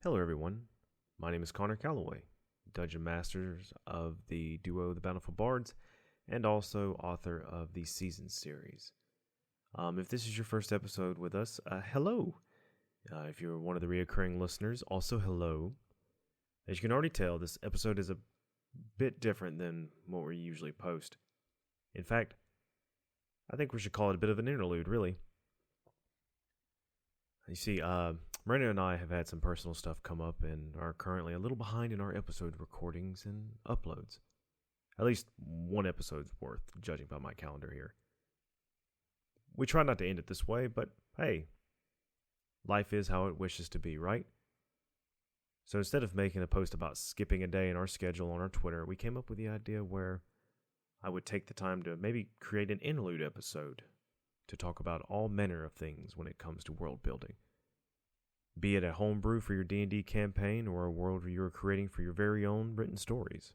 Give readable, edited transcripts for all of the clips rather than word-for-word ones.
Hello, everyone. My name is Connor Calloway, Dungeon Masters of the duo The Bountiful Bards, and also author of the Seasons series. If this is your first episode with us, hello. If you're one of the reoccurring listeners, also hello. As you can already tell, this episode is a bit different than what we usually post. In fact, I think we should call it a bit of an interlude, really. You see, Miranda and I have had some personal stuff come up and are currently a little behind in our episode recordings and uploads. At least one episode's worth, judging by my calendar here. We try not to end it this way, but hey, life is how it wishes to be, right? So instead of making a post about skipping a day in our schedule on our Twitter, we came up with the idea where I would take the time to maybe create an interlude episode to talk about all manner of things when it comes to world building. Be it a homebrew for your D&D campaign or a world you're creating for your very own written stories.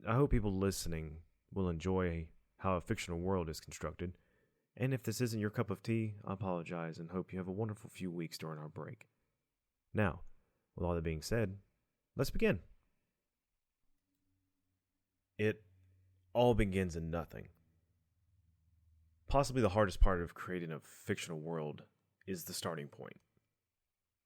I hope people listening will enjoy how a fictional world is constructed. And if this isn't your cup of tea, I apologize and hope you have a wonderful few weeks during our break. Now, with all that being said, let's begin. It all begins in nothing. Possibly the hardest part of creating a fictional world is the starting point.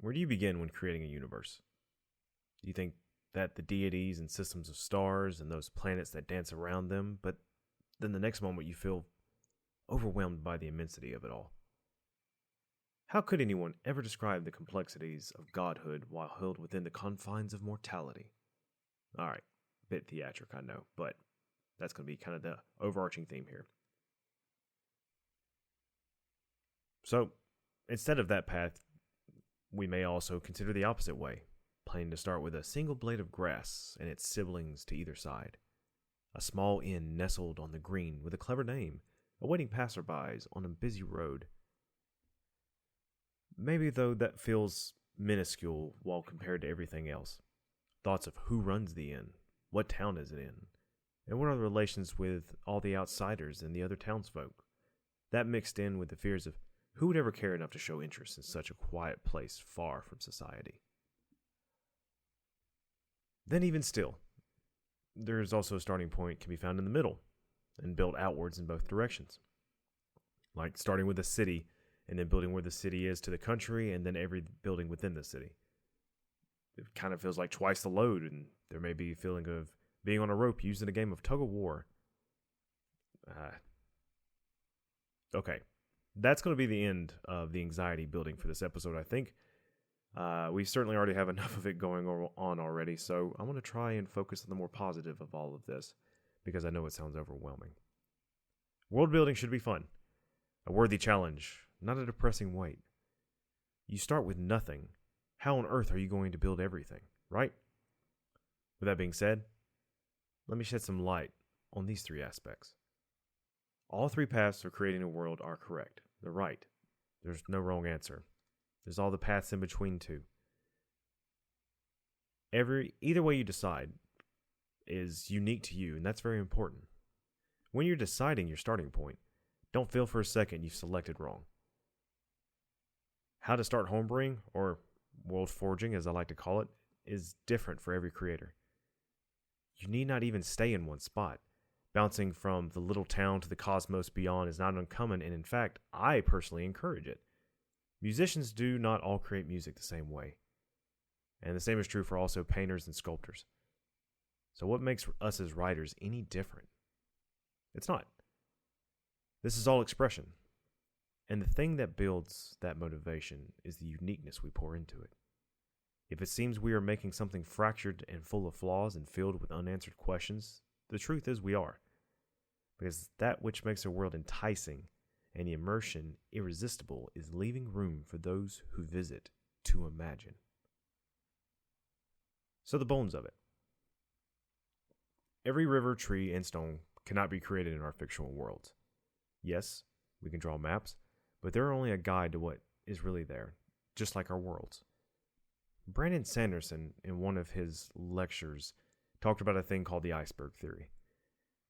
Where do you begin when creating a universe? Do you think that the deities and systems of stars and those planets that dance around them, but then the next moment you feel overwhelmed by the immensity of it all? How could anyone ever describe the complexities of godhood while held within the confines of mortality? Alright, bit theatric, I know, but that's going to be kind of the overarching theme here. So, instead of that path, we may also consider the opposite way, planning to start with a single blade of grass and its siblings to either side. A small inn nestled on the green with a clever name, awaiting passerbys on a busy road. Maybe, though, that feels minuscule while compared to everything else. Thoughts of who runs the inn, what town is it in, and what are the relations with all the outsiders and the other townsfolk. That mixed in with the fears of who would ever care enough to show interest in such a quiet place far from society? Then even still, there is also a starting point can be found in the middle and built outwards in both directions. Like starting with a city and then building where the city is to the country and then every building within the city. It kind of feels like twice the load, and there may be a feeling of being on a rope used in a game of tug of war. Okay. That's going to be the end of the anxiety building for this episode, I think. We certainly already have enough of it going on already, so I want to try and focus on the more positive of all of this, because I know it sounds overwhelming. World building should be fun. A worthy challenge, not a depressing weight. You start with nothing. How on earth are you going to build everything, right? With that being said, let me shed some light on these three aspects. All three paths for creating a world are correct. They're right. There's no wrong answer. There's all the paths in between too. Either way you decide is unique to you, and that's very important. When you're deciding your starting point, don't feel for a second you've selected wrong. How to start homebrewing, or world forging as I like to call it, is different for every creator. You need not even stay in one spot. Bouncing from the little town to the cosmos beyond is not uncommon, and in fact, I personally encourage it. Musicians do not all create music the same way. And the same is true for also painters and sculptors. So what makes us as writers any different? It's not. This is all expression. And the thing that builds that motivation is the uniqueness we pour into it. If it seems we are making something fractured and full of flaws and filled with unanswered questions, the truth is we are. Because that which makes a world enticing and the immersion irresistible is leaving room for those who visit to imagine. So the bones of it. Every river, tree, and stone cannot be created in our fictional worlds. Yes, we can draw maps, but they're only a guide to what is really there, just like our worlds. Brandon Sanderson, in one of his lectures, talked about a thing called the iceberg theory.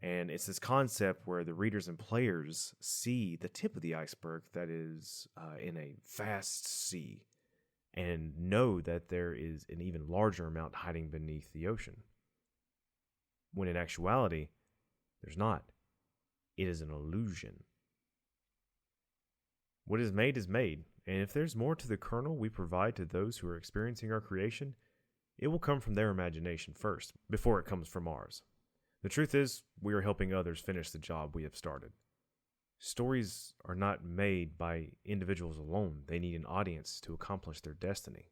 And it's this concept where the readers and players see the tip of the iceberg that is in a vast sea. and know that there is an even larger amount hiding beneath the ocean. When in actuality, there's not. It is an illusion. What is made, and if there's more to the kernel we provide to those who are experiencing our creation, it will come from their imagination first, before it comes from ours. The truth is, we are helping others finish the job we have started. Stories are not made by individuals alone. They need an audience to accomplish their destiny.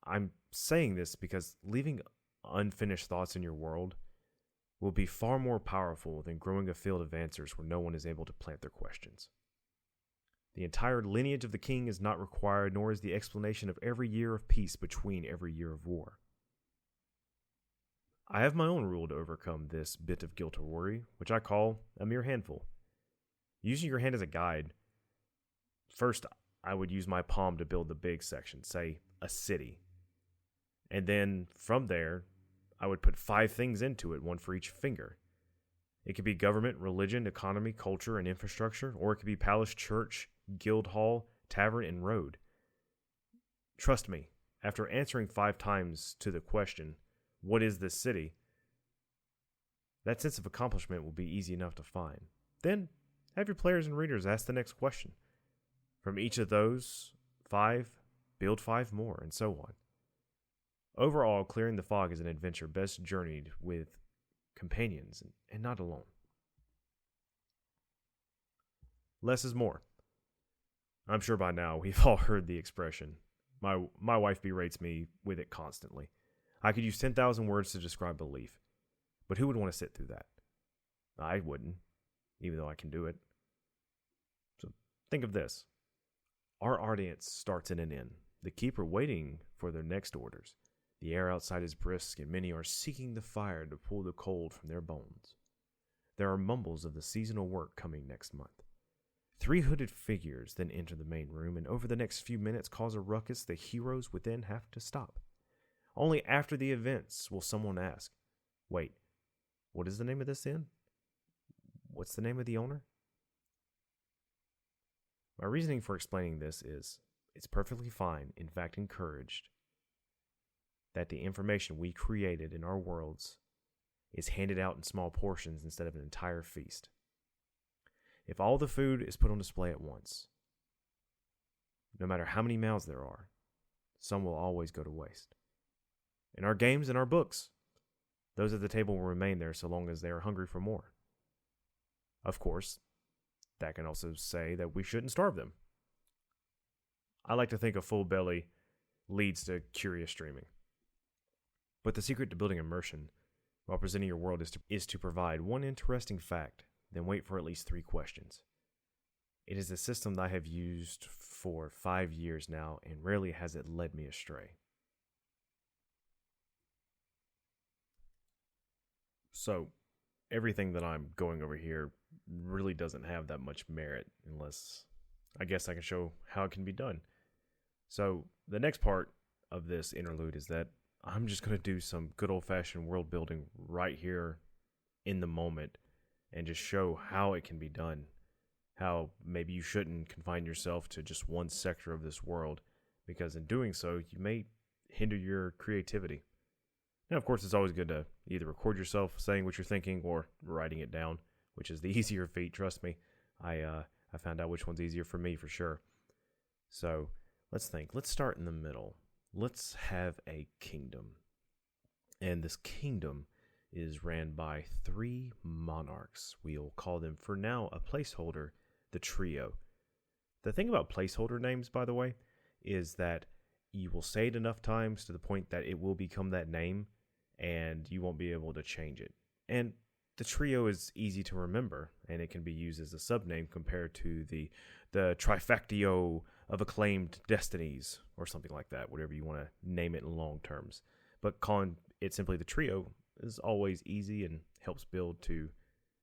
I'm saying this because leaving unfinished thoughts in your world will be far more powerful than growing a field of answers where no one is able to plant their questions. The entire lineage of the king is not required, nor is the explanation of every year of peace between every year of war. I have my own rule to overcome this bit of guilt or worry, which I call a mere handful. Using your hand as a guide, first I would use my palm to build the big section, say a city. And then from there, I would put 5 things into it, one for each finger. It could be government, religion, economy, culture, and infrastructure, or it could be palace, church, guild hall, tavern, and road. Trust me, after answering 5 times to the question, what is this city? That sense of accomplishment will be easy enough to find. Then, have your players and readers ask the next question. From each of those 5, build 5 more, and so on. Overall, clearing the fog is an adventure best journeyed with companions and not alone. Less is more. I'm sure by now we've all heard the expression. My wife berates me with it constantly. I could use 10,000 words to describe belief, but who would want to sit through that? I wouldn't, even though I can do it. So think of this. Our audience starts in an inn, the keeper waiting for their next orders. The air outside is brisk, and many are seeking the fire to pull the cold from their bones. There are mumbles of the seasonal work coming next month. 3 hooded figures then enter the main room, and over the next few minutes cause a ruckus the heroes within have to stop. Only after the events will someone ask, wait, what is the name of this inn? What's the name of the owner? My reasoning for explaining this is, it's perfectly fine, in fact encouraged, that the information we created in our worlds is handed out in small portions instead of an entire feast. If all the food is put on display at once, no matter how many mouths there are, some will always go to waste. In our games and our books, those at the table will remain there so long as they are hungry for more. Of course, that can also say that we shouldn't starve them. I like to think a full belly leads to curious dreaming. But the secret to building immersion while presenting your world is to provide one interesting fact, then wait for at least 3 questions. It is a system that I have used for 5 years now, and rarely has it led me astray. So, everything that I'm going over here really doesn't have that much merit, unless I guess I can show how it can be done. So, the next part of this interlude is that I'm just going to do some good old-fashioned world building right here in the moment and just show how it can be done. How maybe you shouldn't confine yourself to just one sector of this world, because in doing so, you may hinder your creativity. Now, of course, it's always good to either record yourself saying what you're thinking or writing it down, which is the easier feat, trust me. I found out which one's easier for me, for sure. So, let's think. Let's start in the middle. Let's have a kingdom. And this kingdom is ran by 3 monarchs. We'll call them, for now, a placeholder, the trio. The thing about placeholder names, by the way, is that you will say it enough times to the point that it will become that name, and you won't be able to change it. And the trio is easy to remember, and it can be used as a subname compared to the trifectio of acclaimed destinies, or something like that, whatever you want to name it in long terms. But calling it simply the trio is always easy and helps build to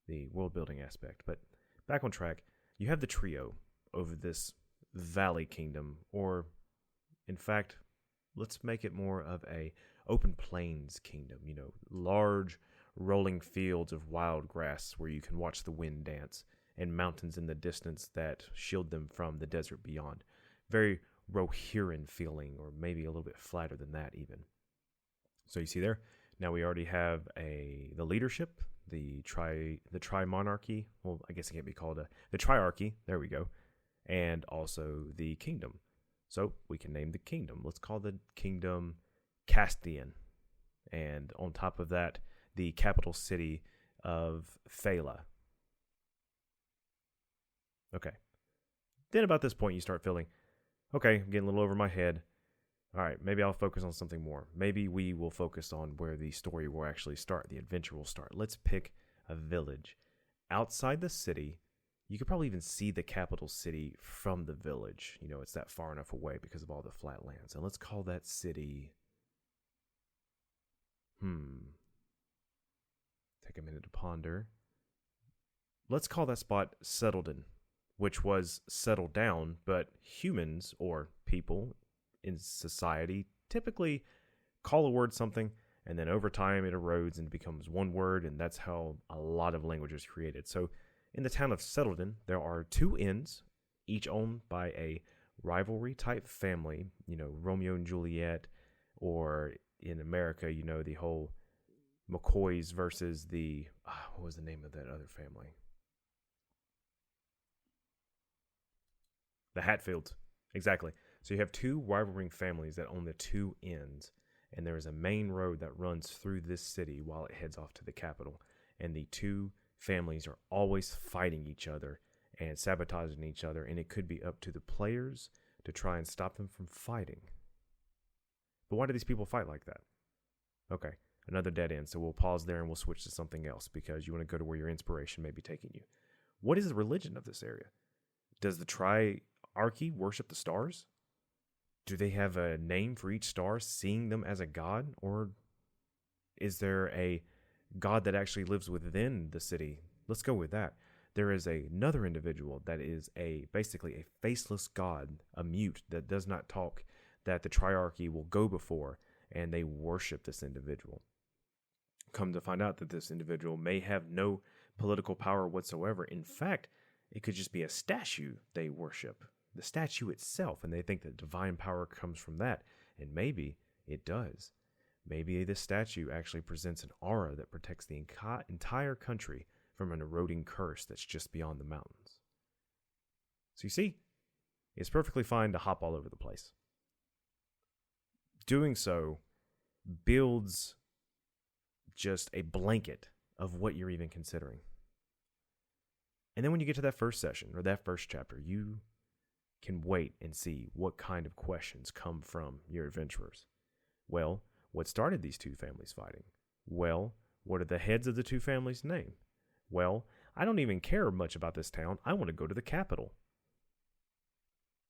the world building aspect. But back on track, you have the trio over this valley kingdom, or in fact, let's make it more of a open plains kingdom, large rolling fields of wild grass where you can watch the wind dance, and mountains in the distance that shield them from the desert beyond. Very Rohirrim feeling, or maybe a little bit flatter than that even. So you see there, now we already have the leadership, the tri-monarchy. Well, I guess it can't be called the triarchy. There we go. And also the kingdom. So we can name the kingdom. Let's call the kingdom Castian. And on top of that, the capital city of Phala. Okay. Then about this point, you start feeling, okay, I'm getting a little over my head. All right, maybe I'll focus on something more. Maybe we will focus on where the story will actually start, the adventure will start. Let's pick a village. Outside the city, you could probably even see the capital city from the village. You know, it's that far enough away because of all the flat lands. And let's call that city... Take a minute to ponder. Let's call that spot Settledon, which was settled down, but humans, or people in society, typically call a word something, and then over time it erodes and becomes one word, and that's how a lot of language is created. So in the town of Settledon, there are 2 inns, each owned by a rivalry-type family, you know, Romeo and Juliet, or in America, you know, the whole McCoys versus the, what was the name of that other family? The Hatfields. Exactly. So you have 2 rivaling families that own the 2 inns, and there is a main road that runs through this city while it heads off to the capital. And the 2 families are always fighting each other and sabotaging each other, and it could be up to the players to try and stop them from fighting. But why do these people fight like that? Okay, another dead end, so we'll pause there and we'll switch to something else because you want to go to where your inspiration may be taking you. What is the religion of this area? Does the triarchy worship the stars? Do they have a name for each star, seeing them as a god? Or is there a god that actually lives within the city? Let's go with that. There is another individual that is basically a faceless god, a mute that does not talk, that the triarchy will go before, and they worship this individual. Come to find out that this individual may have no political power whatsoever. In fact, it could just be a statue they worship, the statue itself, and they think that divine power comes from that, and maybe it does. Maybe this statue actually presents an aura that protects the entire country from an eroding curse that's just beyond the mountains. So you see, it's perfectly fine to hop all over the place. Doing so builds just a blanket of what you're even considering. And then when you get to that first session or that first chapter, you can wait and see what kind of questions come from your adventurers. Well, what started these 2 families fighting? Well, what are the heads of the 2 families' name? Well, I don't even care much about this town. I want to go to the capital.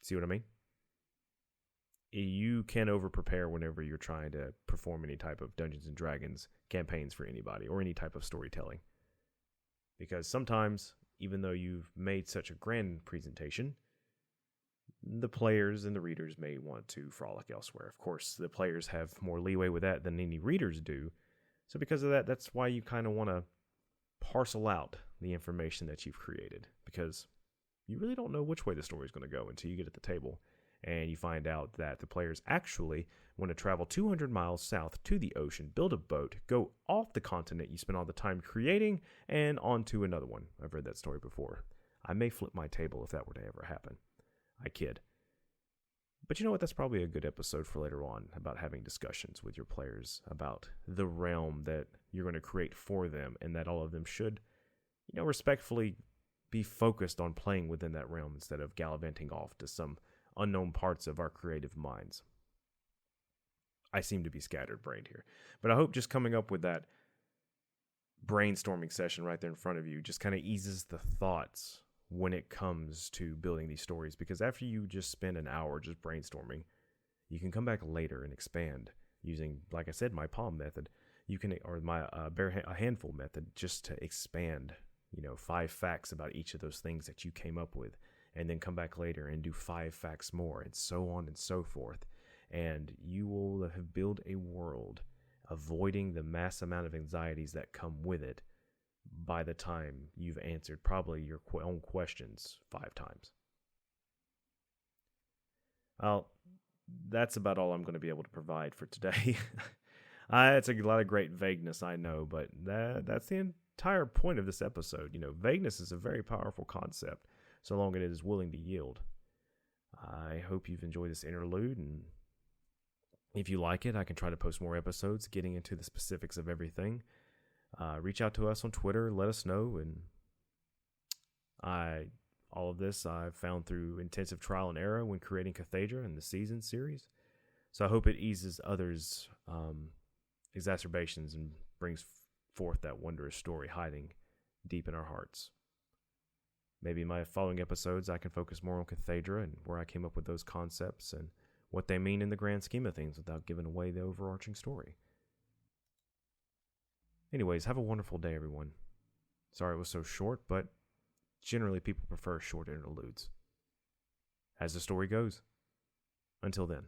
See what I mean? You can over-prepare whenever you're trying to perform any type of Dungeons & Dragons campaigns for anybody or any type of storytelling. Because sometimes, even though you've made such a grand presentation, the players and the readers may want to frolic elsewhere. Of course, the players have more leeway with that than any readers do. So because of that, that's why you kind of want to parcel out the information that you've created. Because you really don't know which way the story is going to go until you get at the table. And you find out that the players actually want to travel 200 miles south to the ocean, build a boat, go off the continent you spent all the time creating, and onto another one. I've read that story before. I may flip my table if that were to ever happen. I kid. But you know what? That's probably a good episode for later on, about having discussions with your players about the realm that you're going to create for them, and that all of them should, respectfully be focused on playing within that realm instead of gallivanting off to some unknown parts of our creative minds. I seem to be scattered-brained here. But I hope just coming up with that brainstorming session right there in front of you just kind of eases the thoughts when it comes to building these stories. Because after you just spend an hour just brainstorming, you can come back later and expand using, like I said, my palm method. You can, or my a handful method, just to expand, 5 facts about each of those things that you came up with. And then come back later and do 5 facts more, and so on and so forth. And you will have built a world, avoiding the mass amount of anxieties that come with it by the time you've answered probably your own questions 5 times. Well, that's about all I'm going to be able to provide for today. It's a lot of great vagueness, I know, but that's the entire point of this episode. Vagueness is a very powerful concept, so long as it is willing to yield. I hope you've enjoyed this interlude, and if you like it, I can try to post more episodes getting into the specifics of everything. Reach out to us on Twitter, let us know, and all of this I've found through intensive trial and error when creating Cathedra and the Season series. So I hope it eases others' exacerbations and brings forth that wondrous story hiding deep in our hearts. Maybe in my following episodes I can focus more on Cathedra and where I came up with those concepts and what they mean in the grand scheme of things without giving away the overarching story. Anyways, have a wonderful day, everyone. Sorry it was so short, but generally people prefer short interludes. As the story goes. Until then.